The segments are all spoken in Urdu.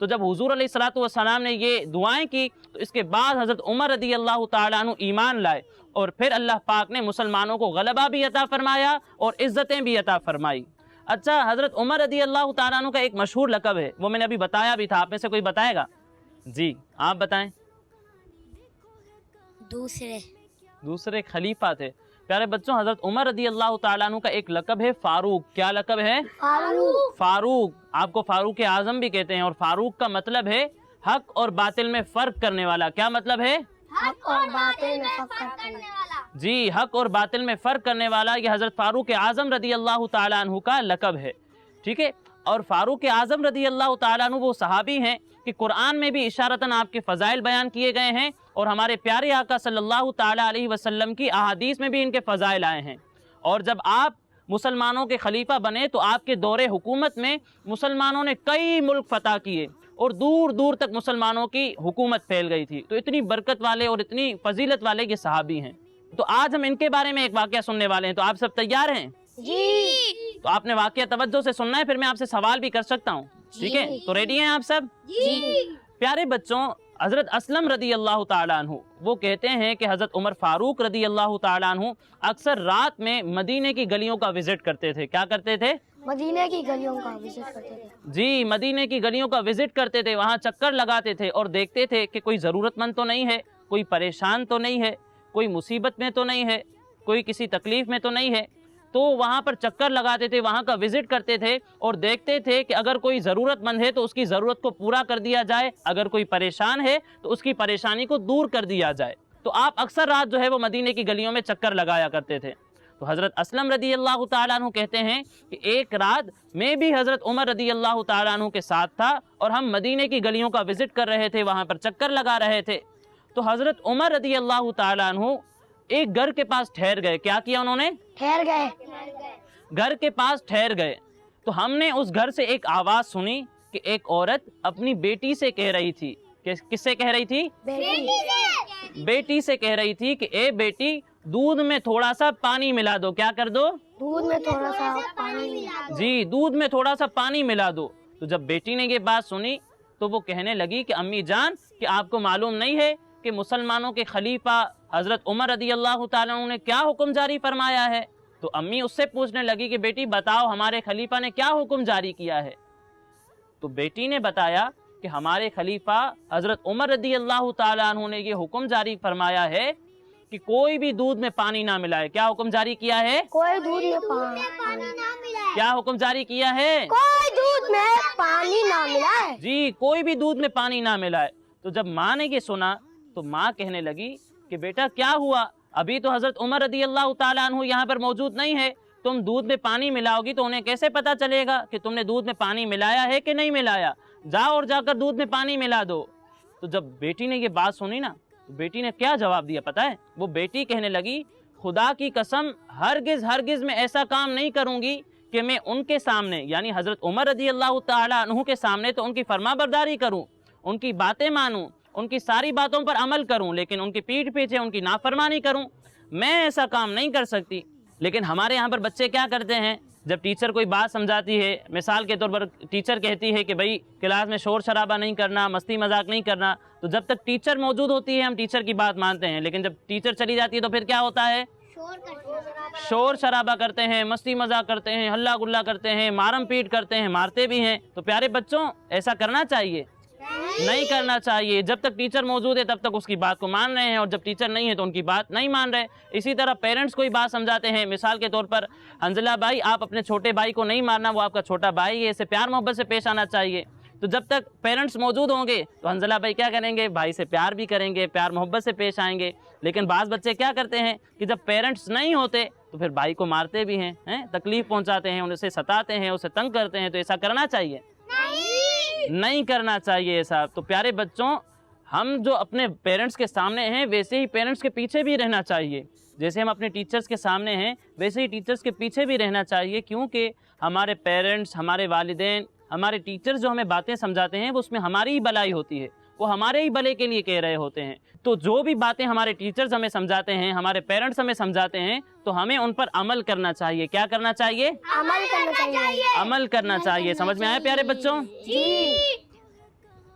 تو جب حضور علیہ الصلوۃ والسلام نے یہ دعائیں کی تو اس کے بعد حضرت عمر رضی اللہ تعالیٰ عنہ ایمان لائے، اور پھر اللہ پاک نے مسلمانوں کو غلبہ بھی عطا فرمایا اور عزتیں بھی عطا فرمائی۔ اچھا، حضرت عمر رضی اللہ تعالیٰ عنہ کا ایک مشہور لقب ہے، وہ میں نے ابھی بتایا بھی تھا، آپ میں سے کوئی بتائے گا؟ جی آپ بتائیں۔ دوسرے خلیفہ تھے۔ پیارے بچوں، حضرت عمر رضی اللہ تعالیٰ عنہ کا ایک لقب ہے فاروق۔ کیا لقب ہے؟ فاروق۔ آپ کو فاروق اعظم بھی کہتے ہیں، اور فاروق کا مطلب ہے حق اور باطل میں فرق کرنے والا۔ کیا مطلب ہے؟ حق اور باطل میں فرق کرنے والا۔ جی، حق اور باطل میں فرق کرنے والا، یہ حضرت فاروق اعظم رضی اللہ تعالیٰ عنہ کا لقب ہے، ٹھیک ہے۔ اور فاروق اعظم رضی اللہ تعالیٰ عنہ وہ صحابی ہیں کہ قرآن میں بھی اشارتاً آپ کے فضائل بیان کیے گئے ہیں، اور ہمارے پیارے آقا صلی اللہ تعالیٰ علیہ وسلم کی احادیث میں بھی ان کے فضائل آئے ہیں۔ اور جب آپ مسلمانوں کے خلیفہ بنے تو آپ کے دور حکومت میں مسلمانوں نے کئی ملک فتح کیے، اور دور دور تک مسلمانوں کی حکومت پھیل گئی تھی۔ تو اتنی برکت والے اور اتنی فضیلت والے یہ صحابی ہیں۔ تو آج ہم ان کے بارے میں ایک واقعہ سننے والے ہیں، تو آپ سب تیار ہیں؟ جی۔ تو آپ نے واقعہ توجہ سے سننا ہے، پھر میں آپ سے سوال بھی کر سکتا ہوں، ٹھیک ہے؟ تو ریڈی ہیں آپ سب؟ جی۔ پیارے بچوں، حضرت اسلم رضی اللہ تعالیٰ عنہ وہ کہتے ہیں کہ حضرت عمر فاروق رضی اللہ تعالیٰ عنہ اکثر رات میں مدینے کی گلیوں کا وزٹ کرتے تھے۔ کیا کرتے تھے؟ مدینہ کی گلیوں کا وزٹ کرتے تھے۔ جی، مدینے کی گلیوں کا وزٹ کرتے تھے، وہاں چکر لگاتے تھے اور دیکھتے تھے کہ کوئی ضرورت مند تو نہیں ہے، کوئی پریشان تو نہیں ہے، کوئی مصیبت میں تو نہیں ہے، کوئی کسی تکلیف میں تو نہیں ہے۔ تو وہاں پر چکر لگاتے تھے، وہاں کا وزٹ کرتے تھے اور دیکھتے تھے کہ اگر کوئی ضرورت مند ہے تو اس کی ضرورت کو پورا کر دیا جائے، اگر کوئی پریشان ہے تو اس کی پریشانی کو دور کر دیا جائے۔ تو آپ اکثر رات جو ہے وہ مدینے کی گلیوں میں چکر لگایا کرتے تھے۔ تو حضرت اسلم رضی اللہ تعالیٰ عنہ کہتے ہیں کہ ایک رات میں بھی حضرت عمر رضی اللہ تعالیٰ عنہ کے ساتھ تھا، اور ہم مدینے کی گلیوں کا وزٹ کر رہے تھے، وہاں پر چکر لگا رہے تھے۔ تو حضرت عمر رضی اللہ تعالیٰ عنہ ایک گھر کے پاس ٹھہر گئے۔ کیا کیا انہوں نے؟ ٹھہر گئے۔ گھر کے پاس ٹھہر گئے تو ہم نے اس گھر سے ایک آواز سنی کہ ایک عورت اپنی بیٹی سے کہہ رہی تھی، کس سے کہہ رہی تھی؟ بیٹی سے کہہ رہی تھی کہ اے بیٹی، دودھ میں تھوڑا سا پانی ملا دو۔ کیا کر دو؟ دودھ میں تھوڑا سا پانی ملا دو۔ جی، دودھ میں تھوڑا سا پانی ملا دو۔ تو جب بیٹی نے یہ بات سنی تو وہ کہنے لگی کہ امی جان، کہ آپ کو معلوم نہیں ہے کہ مسلمانوں کے خلیفہ حضرت عمر رضی اللہ تعالیٰ عنہ نے کیا حکم جاری فرمایا ہے؟ تو امی اس سے پوچھنے لگی کہ بیٹی بتاؤ، ہمارے خلیفہ نے کیا حکم جاری کیا ہے؟ تو بیٹی نے بتایا کہ ہمارے خلیفہ حضرت عمر رضی اللہ تعالیٰ عنہ نے یہ حکم جاری فرمایا ہے کہ کوئی بھی دودھ میں پانی نہ ملائے۔ کیا حکم جاری کیا ہے؟ کوئی دودھ میں پانی نہ ملائے۔ کیا حکم جاری کیا ہے؟ کوئی دودھ میں پانی نہ ملائے۔ جی، کوئی بھی دودھ میں پانی نہ ملائے۔ تو جب ماں نے یہ سنا تو ماں کہنے لگی کہ بیٹا کیا ہوا؟ ابھی تو حضرت عمر رضی اللہ تعالیٰ عنہ یہاں پر موجود نہیں ہے، تم دودھ میں پانی ملاؤ گی تو انہیں کیسے پتا چلے گا کہ تم نے دودھ میں پانی ملایا ہے کہ نہیں ملایا؟ جاؤ اور جا کر دودھ میں پانی ملا دو۔ تو جب بیٹی نے یہ بات سنی نا تو بیٹی نے کیا جواب دیا پتہ ہے؟ وہ بیٹی کہنے لگی خدا کی قسم، ہرگز میں ایسا کام نہیں کروں گی کہ میں ان کے سامنے، یعنی حضرت عمر رضی اللہ تعالیٰ عنہ کے سامنے تو ان کی فرما برداری کروں، ان کی باتیں مانوں، ان کی ساری باتوں پر عمل کروں، لیکن ان کی پیٹھ پیچھے ان کی نافرمانی کروں، میں ایسا کام نہیں کر سکتی۔ لیکن ہمارے یہاں پر بچے کیا کرتے ہیں، جب ٹیچر کوئی بات سمجھاتی ہے، مثال کے طور پر ٹیچر کہتی ہے کہ بھائی کلاس میں شور شرابہ نہیں کرنا، مستی مذاق نہیں کرنا، تو جب تک ٹیچر موجود ہوتی ہے ہم ٹیچر کی بات مانتے ہیں، لیکن جب ٹیچر چلی جاتی ہے تو پھر کیا ہوتا ہے؟ شور شرابہ کرتے ہیں، مستی مذاق کرتے ہیں، ہلا گلا کرتے ہیں، مارم پیٹ کرتے ہیں، مارتے بھی ہیں۔ تو پیارے بچوں، ایسا کرنا چاہیے؟ نہیں کرنا چاہیے۔ جب تک ٹیچر موجود ہے تب تک اس کی بات کو مان رہے ہیں، اور جب ٹیچر نہیں ہے تو ان کی بات نہیں مان رہے۔ اسی طرح پیرنٹس کوئی بات سمجھاتے ہیں، مثال کے طور پر حنزلہ بھائی آپ اپنے چھوٹے بھائی کو نہیں مارنا، وہ آپ کا چھوٹا بھائی ہے، اسے پیار محبت سے پیش آنا چاہیے۔ تو جب تک پیرنٹس موجود ہوں گے تو حنزلہ بھائی کیا کریں گے؟ بھائی سے پیار بھی کریں گے، پیار محبت سے پیش آئیں گے۔ لیکن بعض بچے کیا کرتے ہیں کہ جب پیرنٹس نہیں ہوتے تو پھر بھائی کو مارتے بھی ہیں، تکلیف پہنچاتے ہیں، اسے ستاتے ہیں، اسے تنگ کرتے ہیں۔ تو ایسا کرنا چاہیے؟ نہیں کرنا چاہیے ایسا۔ تو پیارے بچوں، ہم جو اپنے پیرنٹس کے سامنے ہیں ویسے ہی پیرنٹس کے پیچھے بھی رہنا چاہیے۔ جیسے ہم اپنے ٹیچرز کے سامنے ہیں ویسے ہی ٹیچرز کے پیچھے بھی رہنا چاہیے، کیونکہ ہمارے پیرنٹس، ہمارے والدین، ہمارے ٹیچرز جو ہمیں باتیں سمجھاتے ہیں وہ اس میں ہماری ہی بھلائی ہوتی ہے، وہ ہمارے ہی بھلے کے لیے کہہ رہے ہوتے ہیں۔ تو جو بھی باتیں ہمارے ٹیچرز ہمیں سمجھاتے ہیں، ہمارے پیرنٹس ہمیں سمجھاتے ہیں، تو ہمیں ان پر عمل کرنا چاہیے۔ کیا کرنا چاہیے؟ عمل کرنا چاہیے۔ عمل کرنا چاہیے۔ سمجھ میں آیا پیارے بچوں؟ جی۔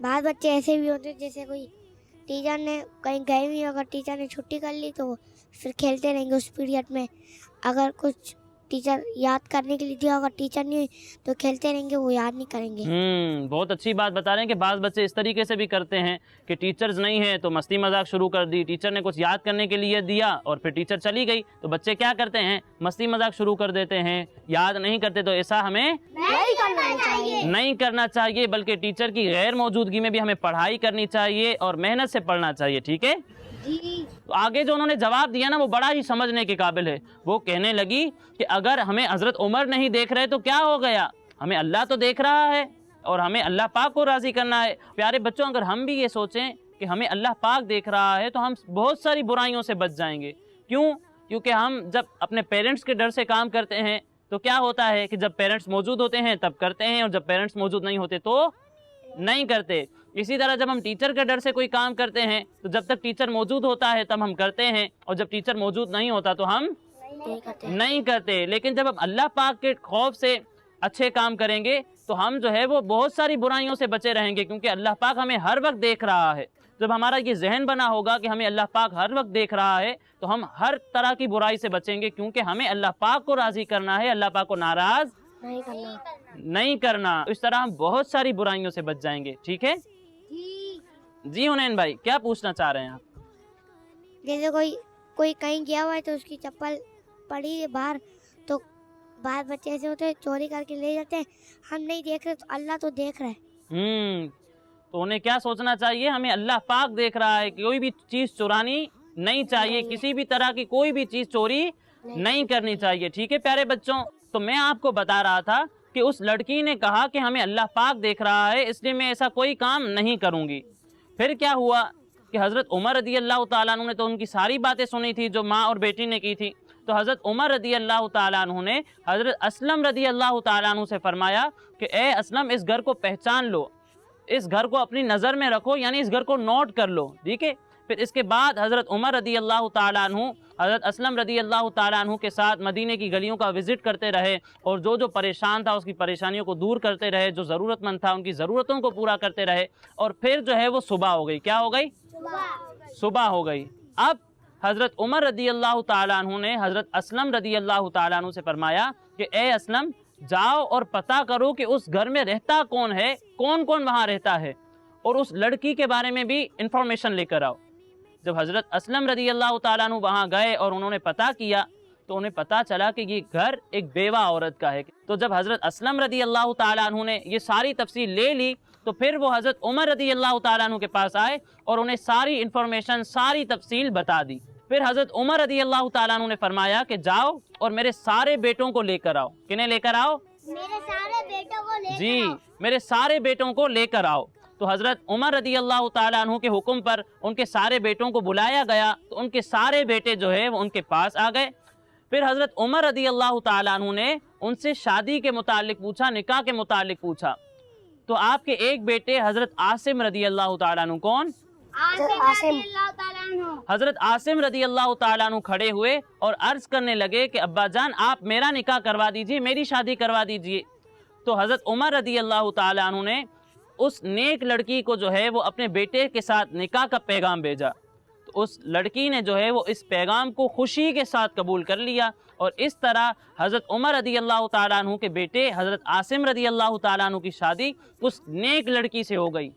بعض بچے ایسے بھی ہوتے ہیں جیسے کوئی ٹیچر نے کہیں گئے ہوئی اگر ٹیچر نے چھٹی کر لی تو پھر کھیلتے رہیں گے اس پیریڈ میں. اگر کچھ ٹیچر یاد کرنے کے لیے دیا اگر ٹیچر نہیں تو کھیلتے رہیں گے, وہ یاد نہیں کریں گے. بہت اچھی بات بتا رہے ہیں کہ بعض بچے اس طریقے سے بھی کرتے ہیں کہ ٹیچرز نہیں ہیں تو مستی مذاق شروع کر دی, ٹیچر نے کچھ یاد کرنے کے لیے دیا اور پھر ٹیچر چلی گئی تو بچے کیا کرتے ہیں, مستی مذاق شروع کر دیتے ہیں, یاد نہیں کرتے. تو ایسا ہمیں نہیں کرنا چاہیے, بلکہ ٹیچر کی غیر موجودگی میں بھی ہمیں پڑھائی کرنی چاہیے اور محنت سے پڑھنا چاہیے. ٹھیک ہے. تو آگے جو انہوں نے جواب دیا نا وہ بڑا ہی سمجھنے کے قابل ہے. وہ کہنے لگی کہ اگر ہمیں حضرت عمر نہیں دیکھ رہے تو کیا ہو گیا, ہمیں اللہ تو دیکھ رہا ہے اور ہمیں اللہ پاک کو راضی کرنا ہے. پیارے بچوں, اگر ہم بھی یہ سوچیں کہ ہمیں اللہ پاک دیکھ رہا ہے تو ہم بہت ساری برائیوں سے بچ جائیں گے. کیوں؟ کیونکہ ہم جب اپنے پیرنٹس کے ڈر سے کام کرتے ہیں تو کیا ہوتا ہے کہ جب پیرنٹس موجود ہوتے ہیں تب کرتے ہیں اور جب پیرنٹس موجود نہیں ہوتے تو نہیں کرتے. اسی طرح جب ہم ٹیچر کے ڈر سے کوئی کام کرتے ہیں تو جب تک ٹیچر موجود ہوتا ہے تب ہم کرتے ہیں اور جب ٹیچر موجود نہیں ہوتا تو ہم نہیں کرتے. لیکن جب ہم اللہ پاک کے خوف سے اچھے کام کریں گے تو ہم جو ہے وہ بہت ساری برائیوں سے بچے رہیں گے, کیونکہ اللہ پاک ہمیں ہر وقت دیکھ رہا ہے. جب ہمارا یہ ذہن بنا ہوگا کہ ہمیں اللہ پاک ہر وقت دیکھ رہا ہے تو ہم ہر طرح کی برائی سے بچیں گے, کیونکہ ہمیں اللہ پاک کو راضی کرنا ہے, اللہ پاک کو ناراض نہیں کرنا. اس طرح ہم بہت ساری برائیوں سے بچ جائیں گے. ٹھیک ہے جی حنین بھائی, کیا پوچھنا چاہ رہے ہیں آپ؟ جیسے کوئی کہیں گیا ہوا ہے تو اس کی چپل پڑی ہے باہر, تو بعض بچے ایسے ہوتے ہیں چوری کر کے لے جاتے ہیں, ہم نہیں دیکھ رہے تو اللہ تو دیکھ رہا ہے. تو انہیں کیا سوچنا چاہیے, ہمیں اللہ پاک دیکھ رہا ہے, کوئی بھی چیز چرانی نہیں چاہیے, کسی بھی طرح کی کوئی بھی چیز چوری نہیں کرنی چاہیے. ٹھیک ہے پیارے بچوں, تو میں آپ کو بتا رہا تھا کہ اس لڑکی نے کہا کہ ہمیں اللہ پاک دیکھ رہا ہے اس لیے میں ایسا کوئی کام نہیں کروں گی. پھر کیا ہوا کہ حضرت عمر رضی اللہ تعالیٰ عنہ نے تو ان کی ساری باتیں سنی تھی جو ماں اور بیٹی نے کی تھی. تو حضرت عمر رضی اللہ تعالیٰ عنہ نے حضرت اسلم رضی اللہ تعالیٰ عنہ سے فرمایا کہ اے اسلم, اس گھر کو پہچان لو, اس گھر کو اپنی نظر میں رکھو, یعنی اس گھر کو نوٹ کر لو. ٹھیک ہے. پھر اس کے بعد حضرت عمر رضی اللہ تعالیٰ عنہ حضرت اسلم رضی اللہ تعالیٰ عنہ کے ساتھ مدینے کی گلیوں کا وزٹ کرتے رہے اور جو پریشان تھا اس کی پریشانیوں کو دور کرتے رہے, جو ضرورت مند تھا ان کی ضرورتوں کو پورا کرتے رہے. اور پھر جو ہے وہ صبح ہو گئی. کیا ہو گئی؟ صبح ہو گئی. اب حضرت عمر رضی اللہ تعالیٰ عنہ نے حضرت اسلم رضی اللہ تعالیٰ عنہ سے فرمایا کہ اے اسلم, جاؤ اور پتہ کرو کہ اس گھر میں رہتا کون ہے, کون کون وہاں رہتا ہے, اور اس لڑکی کے بارے میں بھی انفارمیشن لے کر آؤ. جب حضرت اسلم رضی اللہ تعالیٰ عنہ وہاں گئے اور انہوں نے پتہ کیا تو انہیں پتہ چلا کہ یہ گھر ایک بیوہ عورت کا ہے. تو جب حضرت اسلم رضی اللہ تعالیٰ عنہ نے یہ ساری تفصیل لے لی تو پھر وہ حضرت عمر رضی اللہ تعالیٰ عنہ کے پاس آئے اور انہیں ساری انفارمیشن, ساری تفصیل بتا دی. پھر حضرت عمر رضی اللہ تعالیٰ عنہ نے فرمایا کہ جاؤ اور میرے سارے بیٹوں کو لے کر آؤ. کنہیں لے کر آؤ؟ میرے سارے بیٹوں کو لے جی, میرے سارے بیٹوں کو لے کر آؤ. تو حضرت عمر رضی اللہ تعالیٰ عنہ کے حکم پر ان کے سارے بیٹوں کو بلایا گیا تو ان کے سارے بیٹے جو ہے وہ ان کے پاس آ گئے. پھر حضرت عمر رضی اللہ تعالیٰ عنہ نے ان سے شادی کے متعلق پوچھا, نکاح کے متعلق پوچھا. تو آپ کے ایک بیٹے حضرت عاصم رضی اللہ تعالیٰ عنہ, کون؟ حضرت عاصم رضی اللہ تعالیٰ عنہ کھڑے ہوئے اور عرض کرنے لگے کہ ابا جان آپ میرا نکاح کروا دیجئے, میری شادی کروا دیجئے. تو حضرت عمر رضی اللہ تعالیٰ عنہ نے اس نیک لڑکی کو جو ہے وہ اپنے بیٹے کے ساتھ نکاح کا پیغام بھیجا. تو اس لڑکی نے جو ہے وہ اس پیغام کو خوشی کے ساتھ قبول کر لیا اور اس طرح حضرت عمر رضی اللہ تعالیٰ عنہ کے بیٹے حضرت عاصم رضی اللہ تعالیٰ عنہ کی شادی اس نیک لڑکی سے ہو گئی.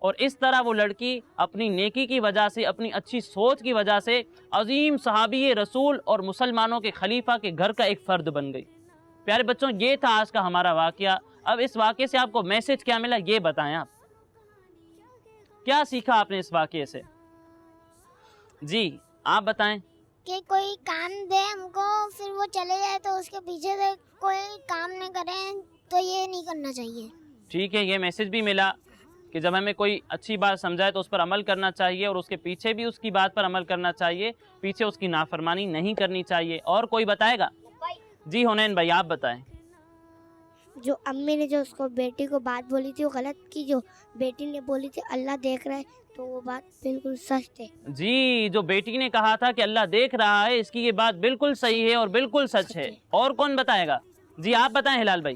اور اس طرح وہ لڑکی اپنی نیکی کی وجہ سے, اپنی اچھی سوچ کی وجہ سے عظیم صحابی رسول اور مسلمانوں کے خلیفہ کے گھر کا ایک فرد بن گئی. پیارے بچوں, یہ تھا آج کا ہمارا واقعہ. اب اس واقعے سے آپ کو میسج کیا ملا یہ بتائیں, آپ کیا سیکھا آپ نے اس واقعے سے؟ جی آپ بتائیں. کہ کوئی کام دے ہم کو پھر وہ چلے جائے تو اس کے پیچھے سے کوئی کام نہیں کرے تو یہ نہیں کرنا چاہیے. ٹھیک ہے, یہ میسج بھی ملا کہ جب ہمیں کوئی اچھی بات سمجھائے تو اس پر عمل کرنا چاہیے اور اس کے پیچھے بھی اس کی بات پر عمل کرنا چاہیے, پیچھے اس کی نافرمانی نہیں کرنی چاہیے. اور کوئی بتائے گا؟ جی حنین بھائی آپ بتائیں. جو امی نے جو اس کو بیٹی کو بات بولی تھی وہ غلط کی, جو بیٹی نے بولی تھی اللہ دیکھ رہا ہے تو وہ بات بالکل سچ تھی. جی, جو بیٹی نے کہا تھا کہ اللہ دیکھ رہا ہے اس کی یہ بات بالکل صحیح ہے اور بالکل سچ ہے. اور کون بتائے گا؟ جی آپ بتائیں ہلال بھائی.